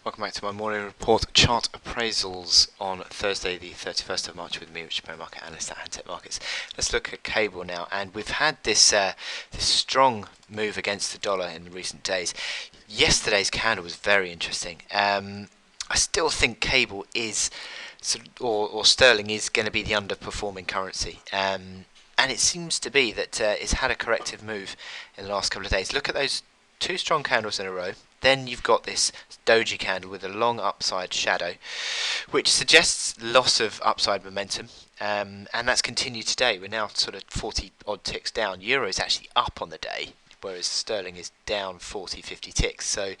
Welcome back to my morning report chart appraisals on Thursday the 31st of March with me, Richard Perry, market analyst at Hantec Markets. Let's look at cable now, and we've had this strong move against the dollar in the recent days. Yesterday's candle was very interesting. I still think cable is, or sterling is going to be the underperforming currency. And it seems to be that it's had a corrective move in the last couple of days. Look at those two strong candles in a row. Then you've got this doji candle with a long upside shadow, which suggests loss of upside momentum, and that's continued today. We're now sort of 40 odd ticks down. Euro is actually up on the day, whereas sterling is down 40, 50 ticks. So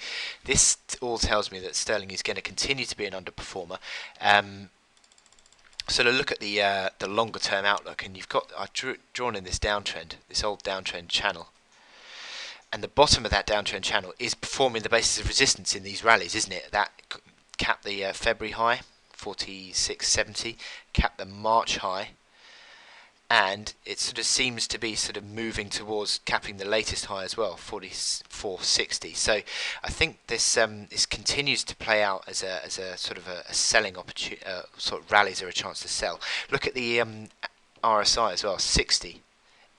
this all tells me that sterling is going to continue to be an underperformer. So to look at the longer term outlook, and I've drawn in this downtrend, this old downtrend channel. And the bottom of that downtrend channel is forming the basis of resistance in these rallies, isn't it? That capped the February high, 46.70, capped the March high, and it sort of seems to be sort of moving towards capping the latest high as well, 44.60. So I think this continues to play out as a sort of a selling opportunity. Sort of rallies are a chance to sell. Look at the RSI as well, 60.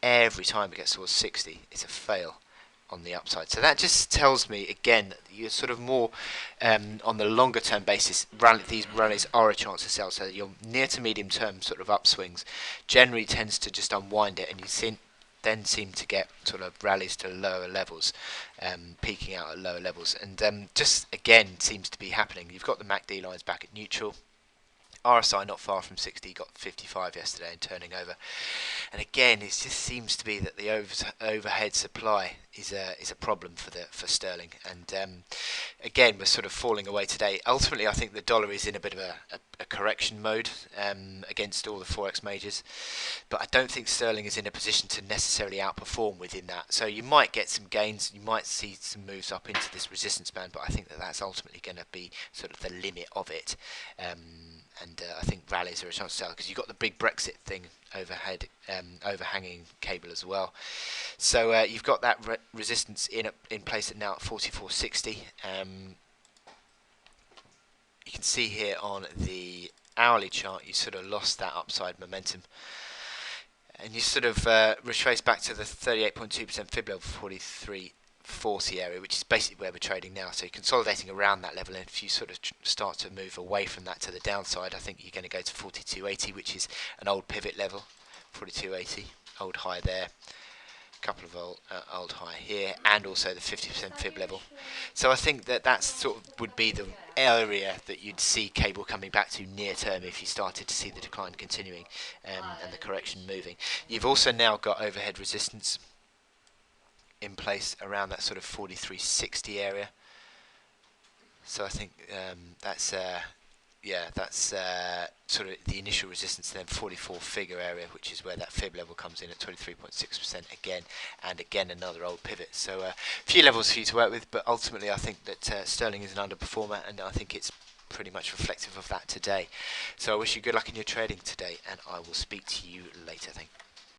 Every time it gets towards 60, it's a fail on the upside. So that just tells me again that you're sort of more on the longer term basis. These rallies are a chance to sell. So your near to medium term sort of upswings generally tends to just unwind it, and then seem to get sort of rallies to lower levels, peaking out at lower levels, and just again seems to be happening. You've got the MACD lines back at neutral. RSI not far from 60, got 55 yesterday and turning over. And again, it just seems to be that the overhead supply is a problem for sterling. And again, we're sort of falling away today. Ultimately, I think the dollar is in a bit of a correction mode against all the forex majors, but I don't think sterling is in a position to necessarily outperform within that. So you might get some gains, you might see some moves up into this resistance band, but I think that that's ultimately going to be sort of the limit of it. And I think rallies are a chance to sell because you've got the big Brexit thing overhanging cable as well. So you've got that resistance in place now at 44.60. You can see here on the hourly chart you sort of lost that upside momentum, and you sort of retrace back to the 38.2% fib level, 43.40 area, which is basically where we're trading now. So you're consolidating around that level, and if you sort of start to move away from that to the downside, I think you're going to go to 42.80, which is an old pivot level. 42.80, old high there, a couple of old high here, and also the 50% fib level. So I think that sort of would be the area that you'd see cable coming back to near term if you started to see the decline continuing and the correction moving. You've also now got overhead resistance in place around that sort of 43.60 area. So I think that's sort of the initial resistance, then 44 figure area, which is where that fib level comes in at 23.6% again, and again another old pivot. So a few levels for you to work with, but ultimately I think that sterling is an underperformer, and I think it's pretty much reflective of that today. So I wish you good luck in your trading today, and I will speak to you later. Thank you.